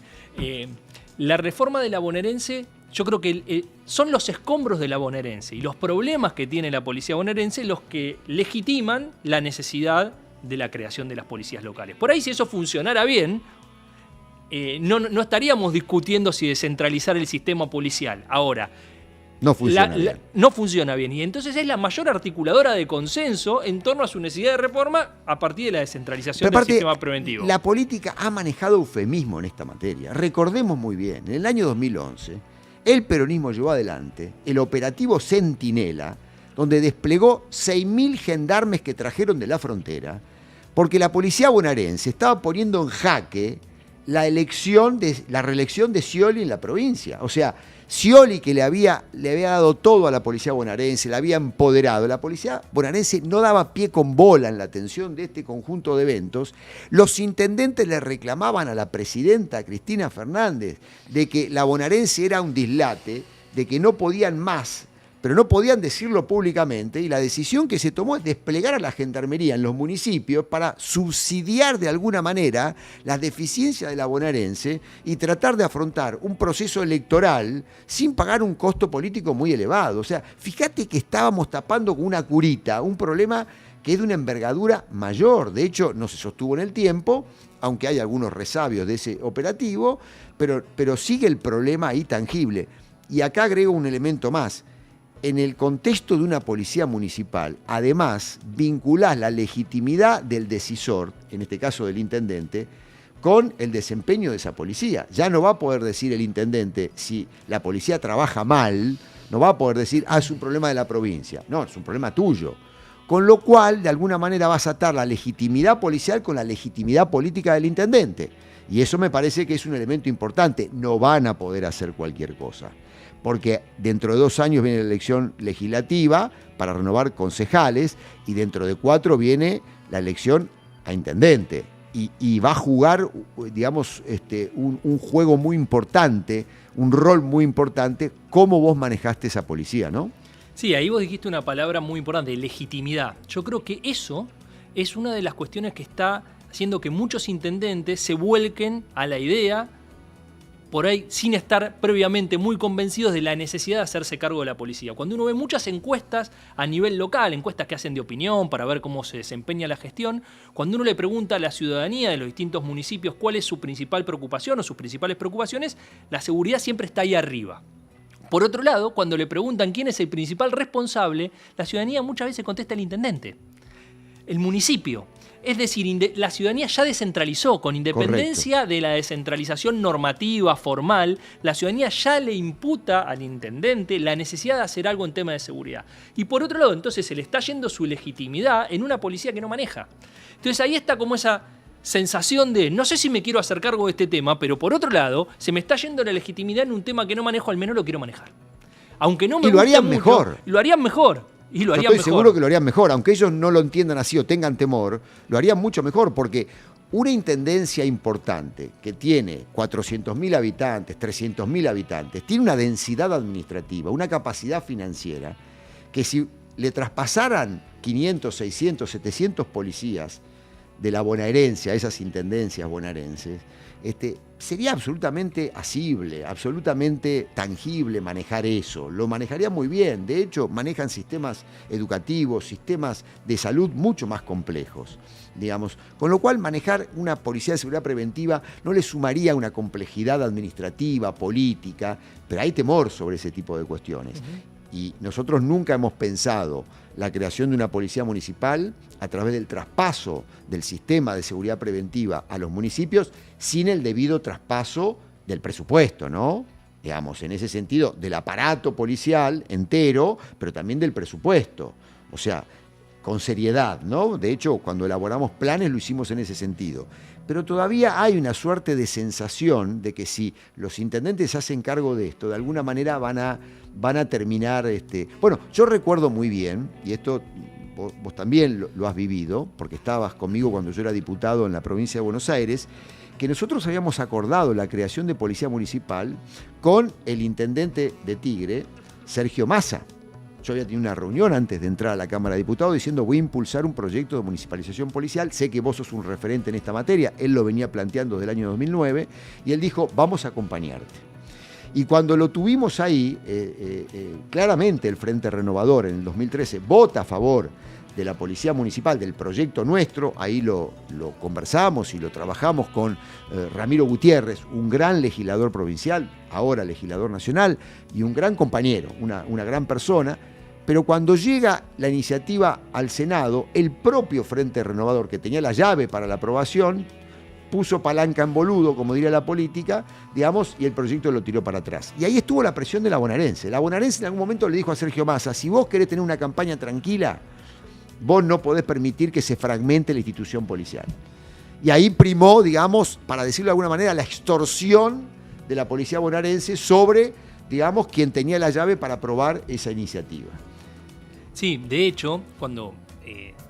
la reforma de la bonaerense, yo creo que son los escombros de la bonaerense y los problemas que tiene la policía bonaerense los que legitiman la necesidad de la creación de las policías locales. Por ahí, si eso funcionara bien, no estaríamos discutiendo si descentralizar el sistema policial. Ahora, no funciona bien. No funciona bien. Y entonces es la mayor articuladora de consenso en torno a su necesidad de reforma a partir de la descentralización del sistema preventivo. La política ha manejado eufemismo en esta materia. Recordemos muy bien, en el año 2011, el peronismo llevó adelante el operativo Centinela, donde desplegó 6.000 gendarmes que trajeron de la frontera, porque la policía bonaerense estaba poniendo en jaque la reelección de Scioli en la provincia. O sea, Scioli, que le había dado todo a la policía bonaerense, la había empoderado, la policía bonaerense no daba pie con bola en la atención de este conjunto de eventos. Los intendentes le reclamaban a la presidenta Cristina Fernández de que la bonaerense era un dislate, de que no podían más, pero no podían decirlo públicamente, y la decisión que se tomó es desplegar a la gendarmería en los municipios para subsidiar de alguna manera las deficiencias de la bonaerense y tratar de afrontar un proceso electoral sin pagar un costo político muy elevado. O sea, fíjate que estábamos tapando con una curita un problema que es de una envergadura mayor. De hecho, no se sostuvo en el tiempo, aunque hay algunos resabios de ese operativo, pero sigue el problema ahí tangible. Y acá agrego un elemento más. En el contexto de una policía municipal, además, vinculás la legitimidad del decisor, en este caso del intendente, con el desempeño de esa policía. Ya no va a poder decir el intendente, si la policía trabaja mal, no va a poder decir, es un problema de la provincia. No, es un problema tuyo. Con lo cual, de alguna manera, vas a atar la legitimidad policial con la legitimidad política del intendente. Y eso me parece que es un elemento importante. No van a poder hacer cualquier cosa, porque dentro de 2 años viene la elección legislativa para renovar concejales y dentro de 4 viene la elección a intendente. Y va a jugar, digamos, un juego muy importante, un rol muy importante, cómo vos manejaste esa policía, ¿no? Sí, ahí vos dijiste una palabra muy importante, legitimidad. Yo creo que eso es una de las cuestiones que está haciendo que muchos intendentes se vuelquen a la idea, por ahí sin estar previamente muy convencidos de la necesidad de hacerse cargo de la policía. Cuando uno ve muchas encuestas a nivel local, encuestas que hacen de opinión para ver cómo se desempeña la gestión, cuando uno le pregunta a la ciudadanía de los distintos municipios cuál es su principal preocupación o sus principales preocupaciones, la seguridad siempre está ahí arriba. Por otro lado, cuando le preguntan quién es el principal responsable, la ciudadanía muchas veces contesta el intendente, el municipio. Es decir, la ciudadanía ya descentralizó, con independencia Correcto. De la descentralización normativa, formal, la ciudadanía ya le imputa al intendente la necesidad de hacer algo en tema de seguridad. Y por otro lado, entonces se le está yendo su legitimidad en una policía que no maneja. Entonces ahí está como esa sensación de, no sé si me quiero hacer cargo de este tema, pero por otro lado, se me está yendo la legitimidad en un tema que no manejo, al menos lo quiero manejar. Aunque no me guste mucho, lo harían mejor. Lo harían mejor. Y lo harían Estoy seguro que lo harían mejor, aunque ellos no lo entiendan así o tengan temor, lo harían mucho mejor, porque una intendencia importante que tiene 400.000 habitantes, 300.000 habitantes, tiene una densidad administrativa, una capacidad financiera, que si le traspasaran 500, 600, 700 policías de la bonaerense a esas intendencias bonaerenses, sería absolutamente asible, absolutamente tangible manejar eso. Lo manejaría muy bien. De hecho, manejan sistemas educativos, sistemas de salud mucho más complejos, digamos. Con lo cual, manejar una policía de seguridad preventiva no le sumaría una complejidad administrativa, política, pero hay temor sobre ese tipo de cuestiones. Y nosotros nunca hemos pensado la creación de una policía municipal a través del traspaso del sistema de seguridad preventiva a los municipios sin el debido traspaso del presupuesto, ¿no? Digamos, en ese sentido, del aparato policial entero, pero también del presupuesto. O sea, con seriedad, ¿no? De hecho, cuando elaboramos planes lo hicimos en ese sentido. Pero todavía hay una suerte de sensación de que si los intendentes se hacen cargo de esto, de alguna manera van a terminar... Bueno, yo recuerdo muy bien, y esto vos también lo has vivido, porque estabas conmigo cuando yo era diputado en la provincia de Buenos Aires, que nosotros habíamos acordado la creación de policía municipal con el intendente de Tigre, Sergio Massa. yo había tenido una reunión antes de entrar a la Cámara de Diputados diciendo voy a impulsar un proyecto de municipalización policial, sé que vos sos un referente en esta materia, él lo venía planteando desde el año 2009 y él dijo vamos a acompañarte. Y cuando lo tuvimos ahí, claramente el Frente Renovador en el 2013 vota a favor de la Policía Municipal, del proyecto nuestro, ahí lo conversamos y lo trabajamos con Ramiro Gutiérrez, un gran legislador provincial, ahora legislador nacional, y un gran compañero, una gran persona, pero cuando llega la iniciativa al Senado, el propio Frente Renovador, que tenía la llave para la aprobación, puso palanca en boludo, como diría la política, digamos, y el proyecto lo tiró para atrás. Y ahí estuvo la presión de la bonaerense. La bonaerense en algún momento le dijo a Sergio Massa, si vos querés tener una campaña tranquila, vos no podés permitir que se fragmente la institución policial. Y ahí primó, digamos, para decirlo de alguna manera, la extorsión de la policía bonaerense sobre, digamos, quien tenía la llave para aprobar esa iniciativa. Sí, de hecho, cuando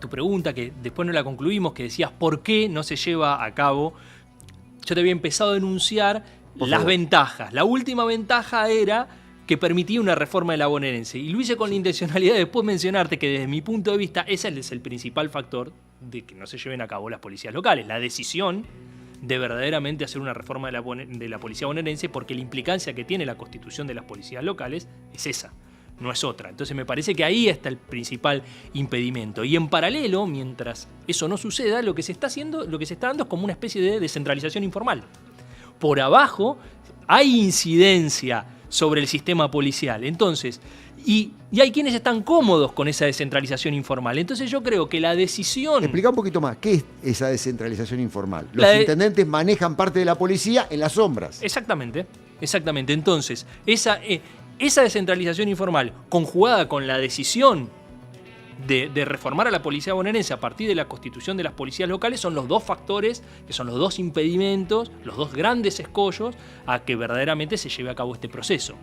tu pregunta, que después no la concluimos, que decías por qué no se lleva a cabo, yo te había empezado a enunciar las ventajas. La última ventaja era que permitía una reforma de la bonaerense. Y lo hice con la intencionalidad de después mencionarte que desde mi punto de vista ese es el principal factor de que no se lleven a cabo las policías locales. La decisión de verdaderamente hacer una reforma de la policía bonaerense, porque la implicancia que tiene la constitución de las policías locales es esa, no es otra. Entonces me parece que ahí está el principal impedimento. Y en paralelo, mientras eso no suceda, lo que se está dando es como una especie de descentralización informal. Por abajo hay incidencia sobre el sistema policial. Entonces, y hay quienes están cómodos con esa descentralización informal. Entonces yo creo que la decisión... Explica un poquito más, ¿qué es esa descentralización informal? Los intendentes manejan parte de la policía en las sombras. Exactamente. Entonces, esa descentralización informal, conjugada con la decisión de reformar a la policía bonaerense a partir de la constitución de las policías locales, son los dos factores, que son los dos impedimentos, los dos grandes escollos a que verdaderamente se lleve a cabo este proceso.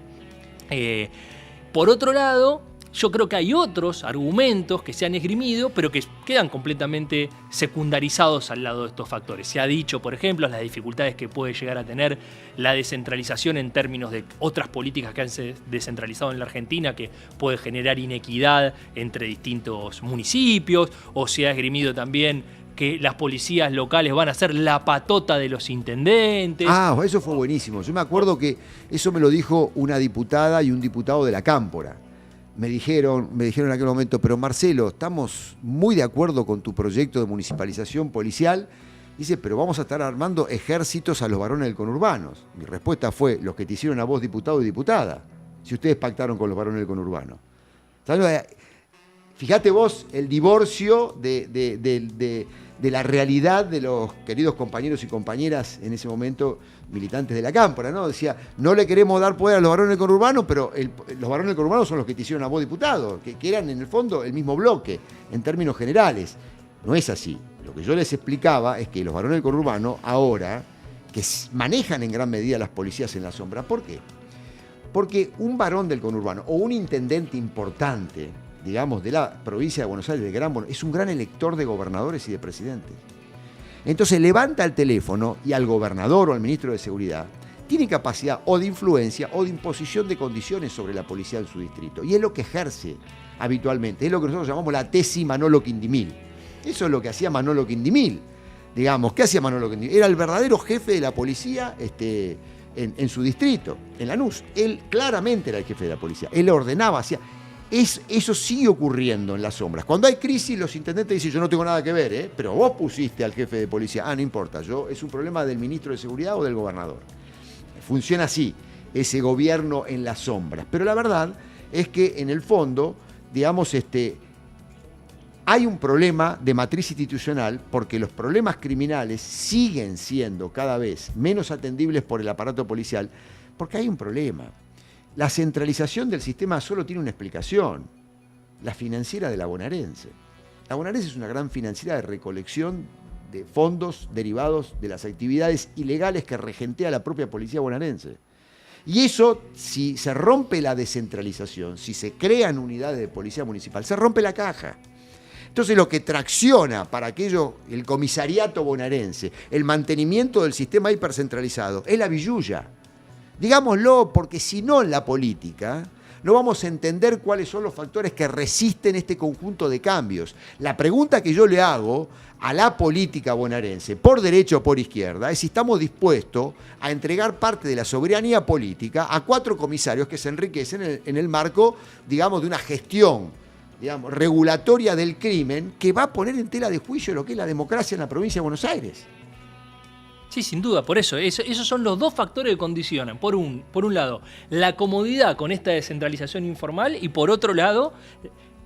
Por otro lado, yo creo que hay otros argumentos que se han esgrimido, pero que quedan completamente secundarizados al lado de estos factores. Se ha dicho, por ejemplo, las dificultades que puede llegar a tener la descentralización en términos de otras políticas que han descentralizado en la Argentina, que puede generar inequidad entre distintos municipios, o se ha esgrimido también que las policías locales van a ser la patota de los intendentes. Ah, eso fue buenísimo. Yo me acuerdo que eso me lo dijo una diputada y un diputado de la Cámpora. Me dijeron en aquel momento, pero Marcelo, estamos muy de acuerdo con tu proyecto de municipalización policial. Dice, pero vamos a estar armando ejércitos a los varones del conurbano. Mi respuesta fue, los que te hicieron a vos diputado y diputada, si ustedes pactaron con los varones del conurbano. Fíjate vos el divorcio de la realidad de los queridos compañeros y compañeras en ese momento militantes de la Cámpora, ¿no? Decía, no le queremos dar poder a los varones del conurbano, pero los varones del conurbano son los que te hicieron a vos diputado, que eran en el fondo el mismo bloque, en términos generales. No es así. Lo que yo les explicaba es que los varones del conurbano ahora, que manejan en gran medida las policías en la sombra, ¿por qué? Porque un varón del conurbano o un intendente importante, digamos, de la provincia de Buenos Aires, es un gran elector de gobernadores y de presidentes. Entonces levanta el teléfono y al gobernador o al ministro de Seguridad tiene capacidad o de influencia o de imposición de condiciones sobre la policía en su distrito. Y es lo que ejerce habitualmente, es lo que nosotros llamamos la tesis Manolo Quindimil. Eso es lo que hacía Manolo Quindimil. Digamos, ¿qué hacía Manolo Quindimil? Era el verdadero jefe de la policía en su distrito, en Lanús. Él claramente era el jefe de la policía. Él ordenaba, hacía... Eso sigue ocurriendo en las sombras. Cuando hay crisis, los intendentes dicen, yo no tengo nada que ver, pero vos pusiste al jefe de policía. Ah, no importa, es un problema del ministro de Seguridad o del gobernador. Funciona así, ese gobierno en las sombras. Pero la verdad es que en el fondo, digamos, hay un problema de matriz institucional porque los problemas criminales siguen siendo cada vez menos atendibles por el aparato policial, porque hay un problema. La centralización del sistema solo tiene una explicación, la financiera de la bonaerense. La bonaerense es una gran financiera de recolección de fondos derivados de las actividades ilegales que regentea la propia policía bonaerense. Y eso, si se rompe la descentralización, si se crean unidades de policía municipal, se rompe la caja. Entonces lo que tracciona para aquello, el comisariato bonaerense, el mantenimiento del sistema hipercentralizado, es la billulla. Digámoslo, porque si no en la política, no vamos a entender cuáles son los factores que resisten este conjunto de cambios. La pregunta que yo le hago a la política bonaerense, por derecha o por izquierda, es si estamos dispuestos a entregar parte de la soberanía política a 4 comisarios que se enriquecen en el marco, digamos, de una gestión, digamos, regulatoria del crimen que va a poner en tela de juicio lo que es la democracia en la provincia de Buenos Aires. Sí, sin duda, por eso. Esos son los dos factores que condicionan. Por un lado, la comodidad con esta descentralización informal y por otro lado,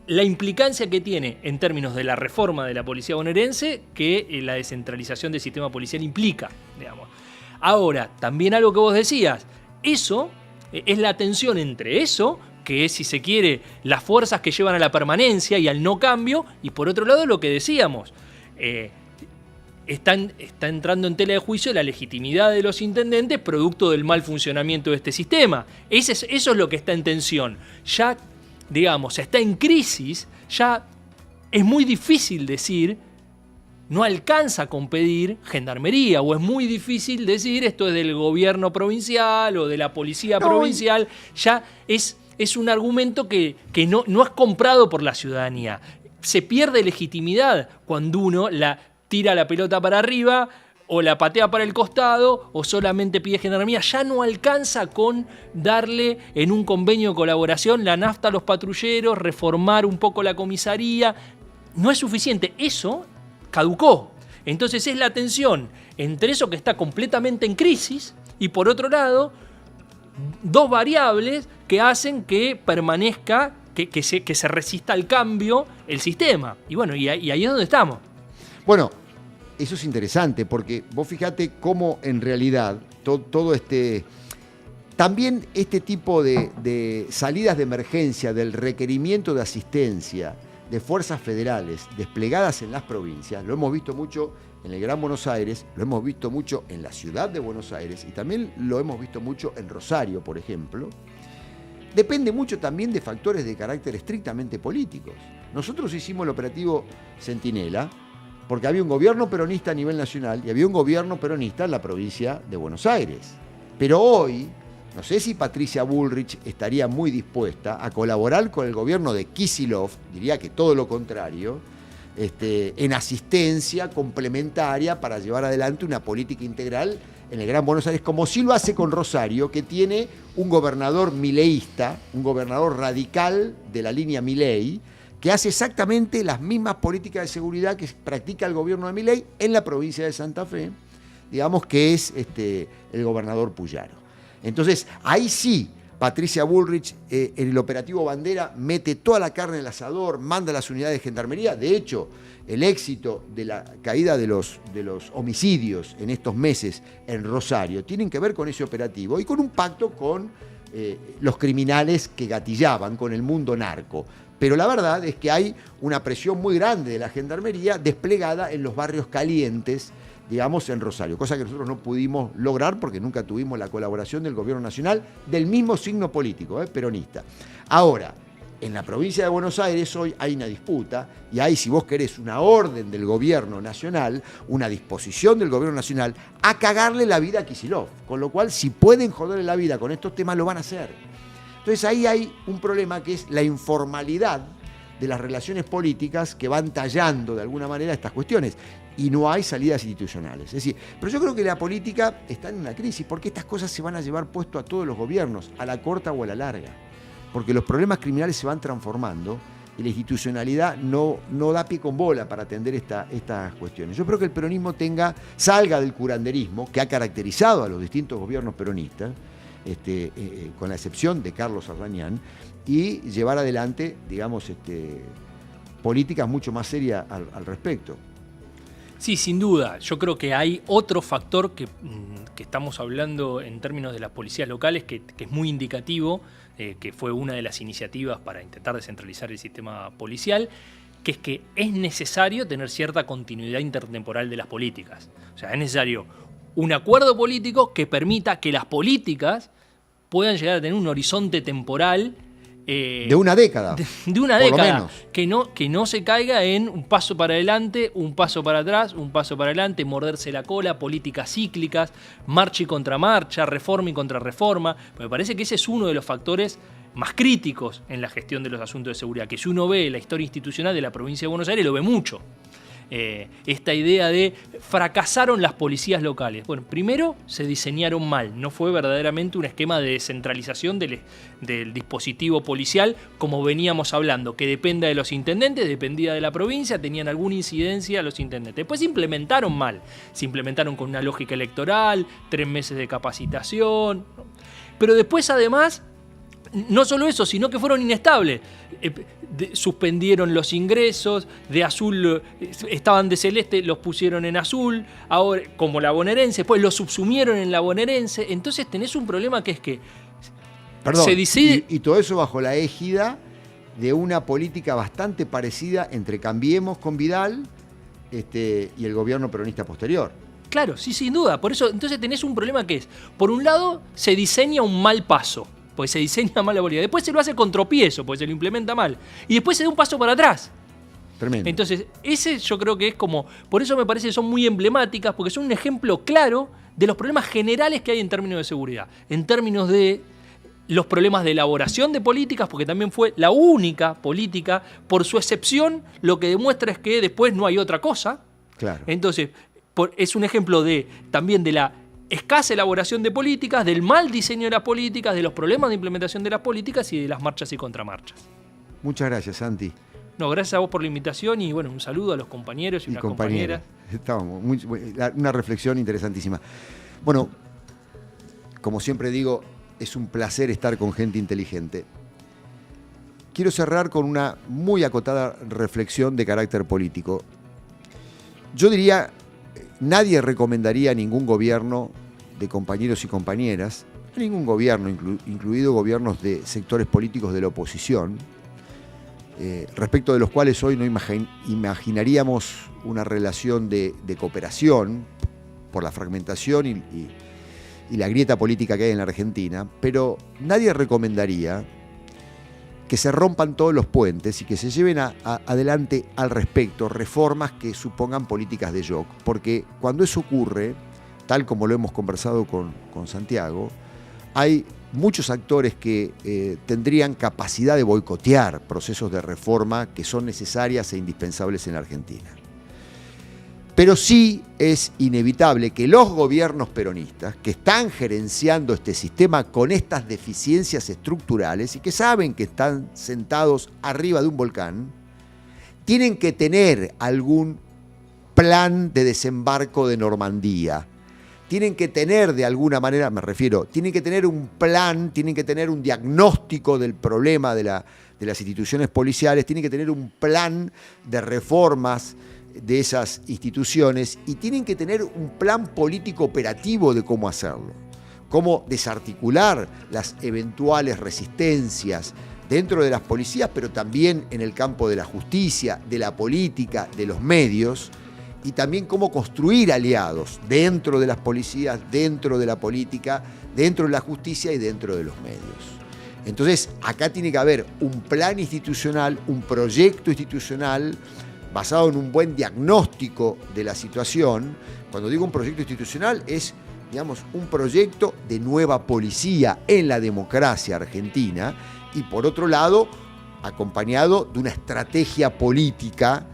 la implicancia que tiene en términos de la reforma de la policía bonaerense que la descentralización del sistema policial implica, digamos. Ahora, también algo que vos decías, eso es la tensión entre eso, que es, si se quiere, las fuerzas que llevan a la permanencia y al no cambio, y por otro lado lo que decíamos, está entrando en tela de juicio la legitimidad de los intendentes producto del mal funcionamiento de este sistema. Eso es lo que está en tensión. Ya, digamos, está en crisis, ya es muy difícil decir, no alcanza con pedir gendarmería, o es muy difícil decir esto es del gobierno provincial o de la policía provincial, ya es un argumento que no es comprado por la ciudadanía. Se pierde legitimidad cuando uno tira la pelota para arriba o la patea para el costado o solamente pide gendarmería. Ya no alcanza con darle en un convenio de colaboración la nafta a los patrulleros, reformar un poco la comisaría. No es suficiente. Eso caducó. Entonces es la tensión entre eso que está completamente en crisis y por otro lado, dos variables que hacen que permanezca, que se resista al cambio el sistema. Y bueno, y ahí es donde estamos. Bueno, eso es interesante porque vos fijate cómo en realidad todo también este tipo de salidas de emergencia, del requerimiento de asistencia de fuerzas federales desplegadas en las provincias, lo hemos visto mucho en el Gran Buenos Aires, lo hemos visto mucho en la ciudad de Buenos Aires y también lo hemos visto mucho en Rosario, por ejemplo. Depende mucho también de factores de carácter estrictamente políticos. Nosotros hicimos el operativo Centinela porque había un gobierno peronista a nivel nacional y había un gobierno peronista en la provincia de Buenos Aires. Pero hoy, no sé si Patricia Bullrich estaría muy dispuesta a colaborar con el gobierno de Kicillof, diría que todo lo contrario, en asistencia complementaria para llevar adelante una política integral en el Gran Buenos Aires, como sí lo hace con Rosario, que tiene un gobernador mileísta, un gobernador radical de la línea Milei, que hace exactamente las mismas políticas de seguridad que practica el gobierno de Milei en la provincia de Santa Fe, digamos que es el gobernador Puyaro. Entonces, ahí sí, Patricia Bullrich en el operativo Bandera mete toda la carne en el asador, manda las unidades de gendarmería. De hecho, el éxito de la caída de los homicidios en estos meses en Rosario tienen que ver con ese operativo y con un pacto con los criminales que gatillaban, con el mundo narco. Pero la verdad es que hay una presión muy grande de la gendarmería desplegada en los barrios calientes, digamos, en Rosario, cosa que nosotros no pudimos lograr porque nunca tuvimos la colaboración del gobierno nacional del mismo signo político, peronista. Ahora, en la provincia de Buenos Aires hoy hay una disputa y hay, si vos querés, una orden del gobierno nacional, una disposición del gobierno nacional a cagarle la vida a Kicillof, con lo cual si pueden joderle la vida con estos temas lo van a hacer. Entonces ahí hay un problema que es la informalidad de las relaciones políticas que van tallando de alguna manera estas cuestiones y no hay salidas institucionales. Es decir, pero yo creo que la política está en una crisis porque estas cosas se van a llevar puesto a todos los gobiernos, a la corta o a la larga, porque los problemas criminales se van transformando y la institucionalidad no da pie con bola para atender estas cuestiones. Yo creo que el peronismo salga del curanderismo que ha caracterizado a los distintos gobiernos peronistas, con la excepción de Carlos Ardañán, y llevar adelante, digamos, políticas mucho más serias al respecto. Sí, sin duda. Yo creo que hay otro factor que estamos hablando en términos de las policías locales que es muy indicativo, que fue una de las iniciativas para intentar descentralizar el sistema policial, que es que es necesario tener cierta continuidad intertemporal de las políticas. O sea, es necesario un acuerdo político que permita que las políticas puedan llegar a tener un horizonte temporal de una década. De una década. Que no se caiga en un paso para adelante, un paso para atrás, un paso para adelante, morderse la cola, políticas cíclicas, marcha y contramarcha, reforma y contrarreforma. Me parece que ese es uno de los factores más críticos en la gestión de los asuntos de seguridad, que si uno ve la historia institucional de la provincia de Buenos Aires, lo ve mucho. Esta idea de fracasaron las policías locales. Bueno, primero se diseñaron mal, no fue verdaderamente un esquema de descentralización del dispositivo policial como veníamos hablando, que dependa de los intendentes, dependía de la provincia, tenían alguna incidencia los intendentes. Después se implementaron mal, se implementaron con una lógica electoral, 3 meses de capacitación, pero después además no solo eso, sino que fueron inestables. Suspendieron los ingresos, de azul estaban de celeste, los pusieron en azul, ahora como la bonaerense, después los subsumieron en la bonaerense. Entonces tenés un problema que es que se decide... y todo eso bajo la égida de una política bastante parecida entre Cambiemos con Vidal y el gobierno peronista posterior. Claro, sí, sin duda. Por eso entonces tenés un problema que es, por un lado se diseña un mal paso, porque se diseña mal la política. Después se lo hace con tropiezo, porque se lo implementa mal. Y después se da un paso para atrás. Tremendo. Entonces, ese yo creo que es como... Por eso me parece que son muy emblemáticas, porque son un ejemplo claro de los problemas generales que hay en términos de seguridad. En términos de los problemas de elaboración de políticas, porque también fue la única política, por su excepción, lo que demuestra es que después no hay otra cosa. Claro. Entonces, es un ejemplo también de la escasa elaboración de políticas, del mal diseño de las políticas, de los problemas de implementación de las políticas y de las marchas y contramarchas. Muchas gracias, Santi. No, gracias a vos por la invitación y bueno, un saludo a los compañeros y las compañeras. Una reflexión interesantísima. Bueno, como siempre digo, es un placer estar con gente inteligente. Quiero cerrar con una muy acotada reflexión de carácter político. Yo diría, nadie recomendaría a ningún gobierno de compañeros y compañeras, a ningún gobierno, incluido gobiernos de sectores políticos de la oposición, respecto de los cuales hoy no imaginaríamos una relación de cooperación por la fragmentación y la grieta política que hay en la Argentina, pero nadie recomendaría que se rompan todos los puentes y que se lleven adelante al respecto reformas que supongan políticas de shock, porque cuando eso ocurre, tal como lo hemos conversado con Santiago, hay muchos actores que tendrían capacidad de boicotear procesos de reforma que son necesarias e indispensables en la Argentina. Pero sí es inevitable que los gobiernos peronistas, que están gerenciando este sistema con estas deficiencias estructurales y que saben que están sentados arriba de un volcán, tienen que tener algún plan de desembarco de Normandía. Tienen que tener de alguna manera, tienen que tener un plan, tienen que tener un diagnóstico del problema de las instituciones policiales, tienen que tener un plan de reformas de esas instituciones y tienen que tener un plan político operativo de cómo hacerlo, cómo desarticular las eventuales resistencias dentro de las policías, pero también en el campo de la justicia, de la política, de los medios, y también cómo construir aliados dentro de las policías, dentro de la política, dentro de la justicia y dentro de los medios. Entonces, acá tiene que haber un plan institucional, un proyecto institucional basado en un buen diagnóstico de la situación. Cuando digo un proyecto institucional es, digamos, un proyecto de nueva policía en la democracia argentina y, por otro lado, acompañado de una estrategia política,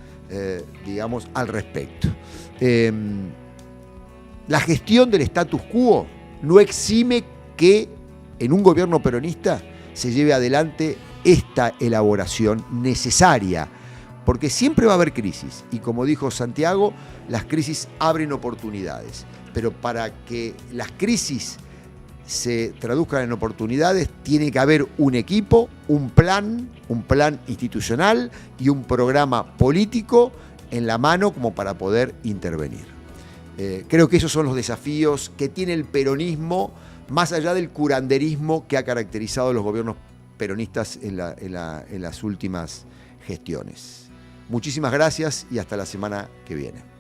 digamos, al respecto. La gestión del status quo no exime que en un gobierno peronista se lleve adelante esta elaboración necesaria, porque siempre va a haber crisis, y como dijo Santiago, las crisis abren oportunidades, pero para que las crisis se traduzcan en oportunidades, tiene que haber un equipo, un plan institucional y un programa político en la mano como para poder intervenir. Creo que esos son los desafíos que tiene el peronismo, más allá del curanderismo que ha caracterizado a los gobiernos peronistas en las últimas gestiones. Muchísimas gracias y hasta la semana que viene.